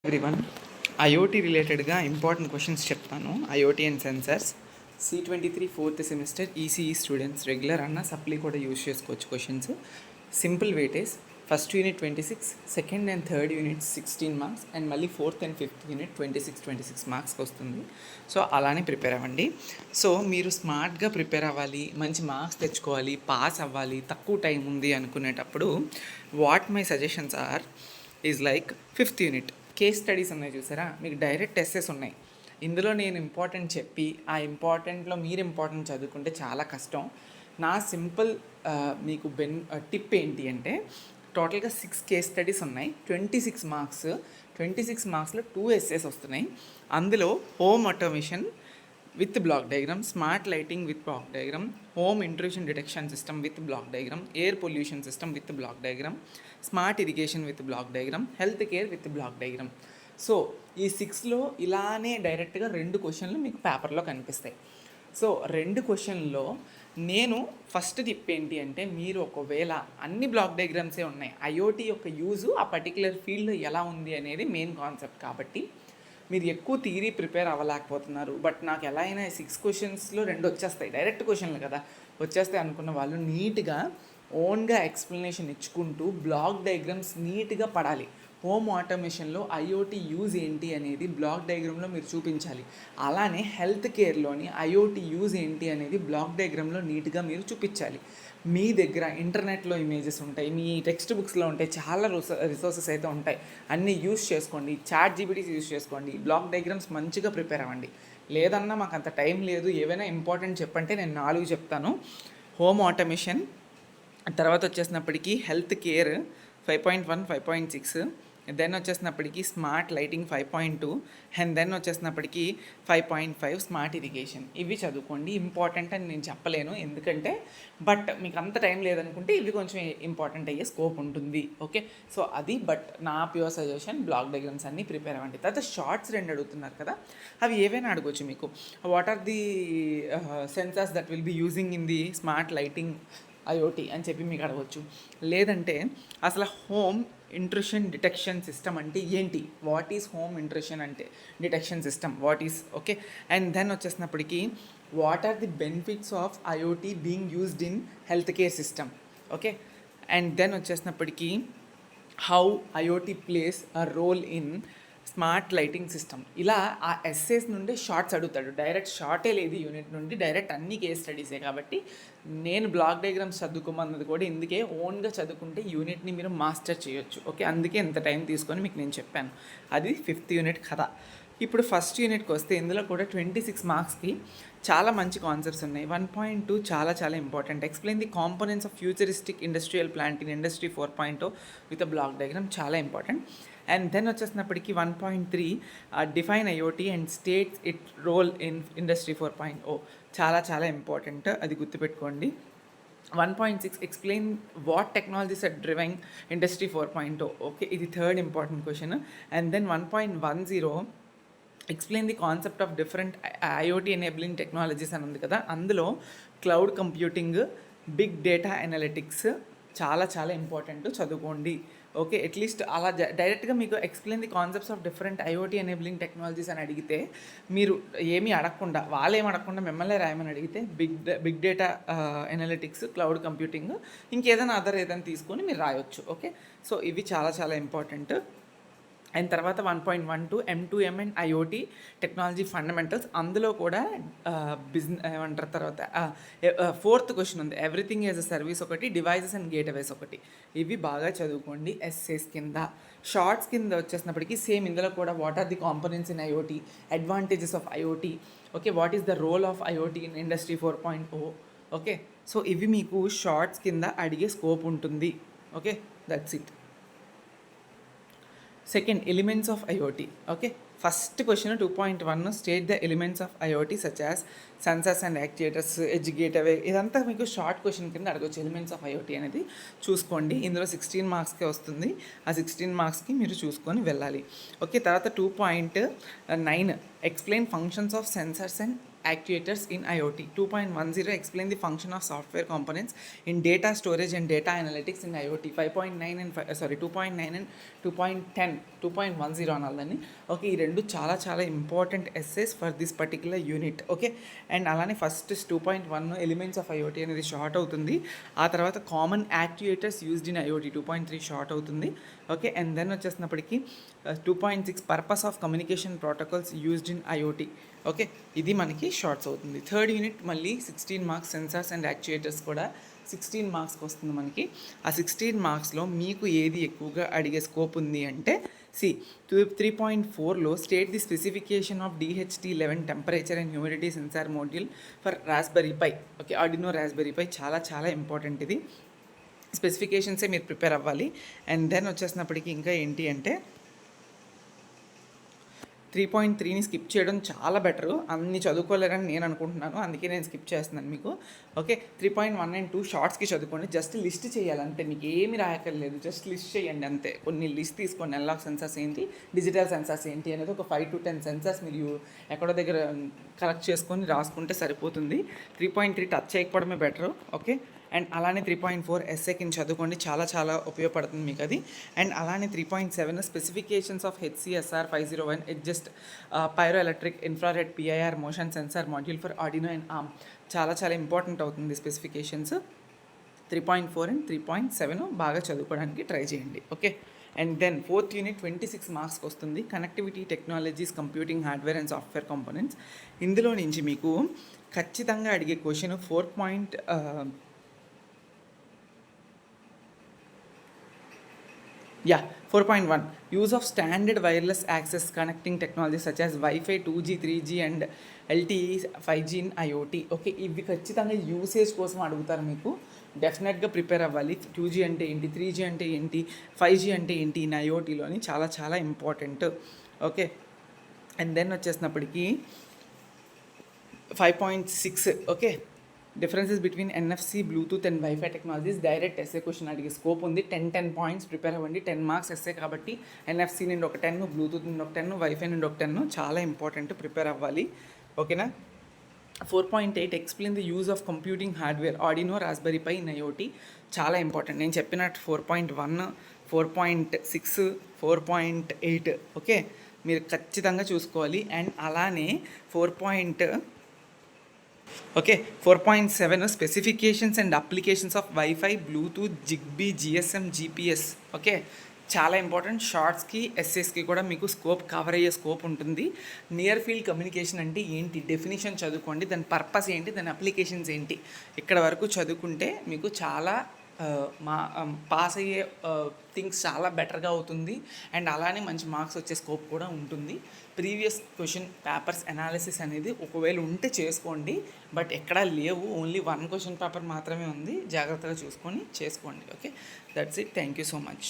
Everyone, IoT రిలేటెడ్గా important questions చెప్తాను. IoT and sensors C23 4th semester ECE students regular అన్న supply కూడా use చేసుకోవచ్చు. Questions simple weightage. First unit 26, second and third unit 16 marks, and మళ్ళీ fourth and fifth unit 26 మార్క్స్కి వస్తుంది. So అలానే prepare అవ్వండి. సో మీరు స్మార్ట్గా ప్రిపేర్ అవ్వాలి, మంచి మార్క్స్ తెచ్చుకోవాలి, పాస్ అవ్వాలి, తక్కువ టైం ఉంది అనుకునేటప్పుడు what my suggestions are is like fifth unit case studies ఉన్నాయి చూసారా, మీకు డైరెక్ట్ ఎస్సెస్ ఉన్నాయి. ఇందులో నేను ఇంపార్టెంట్ చెప్పి ఆ ఇంపార్టెంట్లో మీరు ఇంపార్టెంట్ చదువుకుంటే చాలా కష్టం. నా సింపుల్ మీకు టిప్ ఏంటి అంటే, టోటల్గా 6 కేస్ స్టడీస్ ఉన్నాయి, 26 మార్క్స్. 26 మార్క్స్లో 2 ఎస్సేస్ వస్తున్నాయి. అందులో home automation with block diagram, smart lighting with block diagram, home intrusion detection system with block diagram, air pollution system with block diagram, smart irrigation with block diagram, health care with block diagram. So ఈ 6లో ఇలానే డైరెక్ట్గా 2 క్వశ్చన్లు మీకు పేపర్లో కనిపిస్తాయి. So 2 క్వశ్చన్లో నేను first tip ఏంటి అంటే, మీరు ఒకవేళ అన్ని బ్లాక్ డయాగ్రామ్సే ఉన్నాయి, ఐఓటీ యొక్క యూజు ఆ పర్టికులర్ ఫీల్డ్లో ఎలా ఉంది అనేది మెయిన్ కాన్సెప్ట్ కాబట్టి మీరు ఎక్కువ థియరీ ప్రిపేర్ అవ్వలేకపోతున్నారు. బట్ నాకు ఎలా అయినా 6 క్వశ్చన్స్లో 2 వచ్చేస్తాయి, డైరెక్ట్ క్వశ్చన్లు కదా వచ్చేస్తాయి అనుకున్న వాళ్ళు నీట్గా ఓన్గా ఎక్స్ప్లెనేషన్ ఇచ్చుకుంటూ బ్లాక్ డయాగ్రామ్స్ నీట్గా పడాలి. హోమ్ ఆటోమేషన్లో ఐఓటీ యూజ్ ఏంటి అనేది బ్లాక్ డయాగ్రామ్లో మీరు చూపించాలి. అలానే హెల్త్ కేర్లోని ఐఓటీ యూజ్ ఏంటి అనేది బ్లాక్ డయాగ్రామ్లో నీట్గా మీరు చూపించాలి. మీ దగ్గర ఇంటర్నెట్లో ఇమేజెస్ ఉంటాయి, మీ టెక్స్ట్ బుక్స్లో ఉంటాయి, చాలా రిసోర్సెస్ అయితే ఉంటాయి, అన్నీ యూజ్ చేసుకోండి. చాట్ జీపీటీస్ యూజ్ చేసుకోండి. బ్లాక్ డయాగ్రామ్స్ మంచిగా ప్రిపేర్ అవ్వండి. లేదన్నా మాకు అంత టైం లేదు, ఏవైనా ఇంపార్టెంట్ చెప్పంటే నేను 4 చెప్తాను. హోమ్ ఆటోమేషన్, తర్వాత వచ్చేసినప్పటికీ హెల్త్ కేర్ 5.1, 5.6, దెన్ వచ్చేసినప్పటికీ స్మార్ట్ లైటింగ్ 5.2, అండ్ దెన్ వచ్చేసినప్పటికీ 5.5 స్మార్ట్ ఇరిగేషన్. ఇవి చదువుకోండి. ఇంపార్టెంట్ అని నేను చెప్పలేను ఎందుకంటే, బట్ మీకు అంత టైం లేదనుకుంటే ఇవి కొంచెం ఇంపార్టెంట్ అయ్యే స్కోప్ ఉంటుంది. ఓకే, సో అది బట్ నా ప్యూర్ సజెషన్, బ్లాక్ డయాగ్రామ్స్ అన్నీ ప్రిపేర్ అవ్వండి. తర్వాత షార్ట్స్ 2 అడుగుతున్నారు కదా, అవి ఏవైనా అడగవచ్చు మీకు. What are the sensors that will be using in the smart lighting IoT అని చెప్పి మీకు అడగవచ్చు. లేదంటే అసలు హోమ్ ఇంట్రూషన్ డిటెక్షన్ సిస్టమ్ అంటే ఏంటి, వాట్ ఈస్ హోమ్ ఇంట్రూషన్ అంటే detection system, what is, okay. And then వచ్చేసినప్పటికీ what are the benefits of IoT being used in health care system, okay. And then వచ్చేసినప్పటికీ how IoT plays a role in smart lighting system. ఇలా ఆ essays నుండి shorts అడుగుతాడు. Direct షార్టే లేదు unit నుండి, direct అన్ని case స్టడీసే. కాబట్టి నేను బ్లాక్ డయాగ్రామ్స్ చదువుకోమన్నది కూడా ఇందుకే, ఓన్గా చదువుకుంటే యూనిట్ని మీరు మాస్టర్ చేయొచ్చు. ఓకే, అందుకే ఇంత టైం తీసుకొని మీకు నేను చెప్పాను. అది 5th యూనిట్ కథ. ఇప్పుడు ఫస్ట్ యూనిట్కి వస్తే ఇందులో కూడా 26 మార్క్స్కి చాలా మంచి కాన్సెప్ట్స్ ఉన్నాయి. 1.2 చాలా చాలా important. Explain the components of futuristic industrial plant in industry 4.0 with a block diagram, చాలా ఇంపార్టెంట్. అండ్ దెన్ వచ్చేసినప్పటికీ 1.3 define IoT and states it role in industry 4.0, చాలా చాలా ఇంపార్టెంట్, అది గుర్తుపెట్టుకోండి. 1.6 explain what technologies are driving industry 4.0, okay, ఇది third important question. And then 1.10 explain the concept of different IoT enabling technologies అని ఉంది కదా, అందులో cloud computing, big data analytics చాలా చాలా ఇంపార్టెంట్, చదువుకోండి. ఓకే, అట్లీస్ట్ అలా డైరెక్ట్గా మీకు explain the concepts of different IoT enabling technologies అని అడిగితే మీరు ఏమీ అడగకుండా, వాళ్ళేమి అడగకుండా మిమ్మల్ని రాయమని అడిగితే big data analytics, cloud computing, ఇంకేదైనా ఏదైనా తీసుకొని మీరు రాయొచ్చు. ఓకే, సో ఇవి చాలా చాలా ఇంపార్టెంట్. అండ్ తర్వాత 1.12 M2M and IoT technology fundamentals, అందులో కూడా ఏమంటారు తర్వాత 4th క్వశ్చన్ ఉంది, ఎవ్రీథింగ్ యాజ్ అ సర్వీస్ ఒకటి, డివైజెస్ అండ్ గేట్వేస్ ఒకటి. ఇవి బాగా చదువుకోండి. ఎస్సేస్ కింద. షార్ట్స్ కింద వచ్చేసినప్పటికీ సేమ్ ఇందులో కూడా what are the components in IoT, advantages of IoT, okay, what is the role of IoT in industry 4.0, okay. So ఇవి మీకు షార్ట్స్ కింద అడిగే స్కోప్ ఉంటుంది. Okay, that's it. Second, elements of IoT. Okay, first question 2.1 state the elements of IoT such as sensors and actuators, edge gateway. ఇదంతా మీకు short question కింద అడగవచ్చు. Elements of IoT అనేది చూసుకోండి. ఇందులో 16 మార్క్స్కే వస్తుంది. ఆ 16 మార్క్స్కి మీరు చూసుకొని వెళ్ళాలి. ఓకే, తర్వాత 2.9 explain functions of sensors and actuators in IoT. 2.10 explain the function of software components in data storage and data analytics in IoT. 5.9 and 2.9 and 2.10 2.10 అనాలని. ఓకే, ఈ రెండు చాలా చాలా important essays for this particular unit. Okay, and అలానే first 2.1 elements of IoT అనేది short అవుతుంది. ఆ తర్వాత common actuators used in IoT 2.3 short అవుతుంది. ఓకే, అండ్ దెన్ వచ్చేసినప్పటికీ 2.6 purpose of communication protocols used in IoT. Okay, ఇది మనకి షార్ట్స్ అవుతుంది. థర్డ్ యూనిట్ మళ్ళీ 16 మార్క్స్, సెన్సార్స్ అండ్ యాక్చుయేటర్స్ కూడా 16 మార్క్స్కి వస్తుంది మనకి. ఆ 16 మార్క్స్లో మీకు ఏది ఎక్కువగా అడిగే స్కోప్ ఉంది అంటే 3.4లో state the specification of DHT11 temperature and humidity sensor module for Raspberry Pi. Okay, Arduino Raspberry Pi చాలా చాలా ఇంపార్టెంట్. ఇది స్పెసిఫికేషన్సే మీరు ప్రిపేర్ అవ్వాలి. అండ్ దెన్ వచ్చేసినప్పటికీ ఇంకా ఏంటి అంటే 3.3ని స్కిప్ చేయడం చాలా బెటరు. అన్ని చదువుకోలేరని నేను అనుకుంటున్నాను, అందుకే నేను స్కిప్ చేస్తున్నాను మీకు. ఓకే, 3.1 and 2 షార్ట్స్కి చదువుకోండి. జస్ట్ లిస్ట్ చేయాలంటే మీకు ఏమి రాయక్కర్లేదు, జస్ట్ లిస్ట్ చేయండి అంతే. కొన్ని లిస్ట్ తీసుకోండి, అనలాగ్ సెన్సార్స్ ఏంటి, డిజిటల్ సెన్సార్స్ ఏంటి అనేది ఒక 5 to 10 సెన్సార్స్ మీరు ఎక్కడో దగ్గర కలెక్ట్ చేసుకొని రాసుకుంటే సరిపోతుంది. 3.3 టచ్ చేయకపోవడమే బెటరు. ఓకే, అండ్ అలానే 3.4 ఎస్ఏ కింద చదువుకోండి, చాలా చాలా ఉపయోగపడుతుంది మీకు అది. అండ్ అలానే 3.7 specifications of HCSR 501 adjust pyro electric infrared PIR motion sensor module for Arduino and arm. చాలా చాలా ఇంపార్టెంట్ అవుతుంది స్పెసిఫికేషన్స్. 3.4 అండ్ 3.7 బాగా చదువుకోవడానికి ట్రై చేయండి. Okay, and then fourth unit 26 మార్క్స్కి వస్తుంది. Connectivity technologies, computing hardware and software components. ఇందులో నుంచి మీకు ఖచ్చితంగా అడిగే question 4.1 use of standard wireless access connecting technology such as wifi 2G 3G and LTE 5G in IoT. Okay, ఇవి ఖచ్చితంగా usage కోసం అడుగుతారు మీకు. డెఫినెట్గా ప్రిపేర్ అవ్వాలి. 2G అంటే ఏంటి, 3G అంటే ఏంటి, 5G అంటే ఏంటి ఇన్ IoTలోని చాలా చాలా ఇంపార్టెంట్. ఓకే, అండ్ దెన్ వచ్చేసినప్పటికీ 5.6 okay, differences between NFC, Bluetooth and WiFi technologies. Direct essay question అడిగే స్కోప్ ఉంది. 10 పాయింట్స్ ప్రిపేర్ అవ్వండి. 10 మార్క్స్ ఎస్ఏ కాబట్టి NFC నుండి ఒక 10, బ్లూటూత్ నుండి ఒక 10, వైఫై నుండి ఒక 10 చాలా ఇంపార్టెంట్, ప్రిపేర్ అవ్వాలి. ఓకేనా. 4.8 explain the use of computing hardware Arduino Raspberry Pi in IoT. చాలా ఇంపార్టెంట్. నేను చెప్పినట్టు 4.1, 4.6, 4.8 ఓకే, మీరు ఖచ్చితంగా చూసుకోవాలి. అండ్ అలానే 4.7 specifications and applications of wifi, Bluetooth, Zigbee, GSM, GPS. Okay, చాలా ఇంపార్టెంట్. షార్ట్స్కి ఎస్ఎస్కి కూడా మీకు స్కోప్ కవర్ అయ్యే స్కోప్ ఉంటుంది. నియర్ ఫీల్డ్ కమ్యూనికేషన్ అంటే ఏంటి, డెఫినేషన్ చదువుకోండి, దాని పర్పస్ ఏంటి, దాని అప్లికేషన్స్ ఏంటి, ఇక్కడ వరకు చదువుకుంటే మీకు చాలా పాస్ అయ్యే థింగ్స్ చాలా బెటర్గా అవుతుంది. అండ్ అలానే మంచి మార్క్స్ వచ్చే స్కోప్ కూడా ఉంటుంది. ప్రీవియస్ క్వశ్చన్ పేపర్స్ అనాలిసిస్ అనేది ఒకవేళ ఉంటే చేసుకోండి, బట్ ఎక్కడా లేవు, ఓన్లీ 1 క్వశ్చన్ పేపర్ మాత్రమే ఉంది. జాగ్రత్తగా చూసుకొని చేసుకోండి. Okay, that's it. Thank you so much.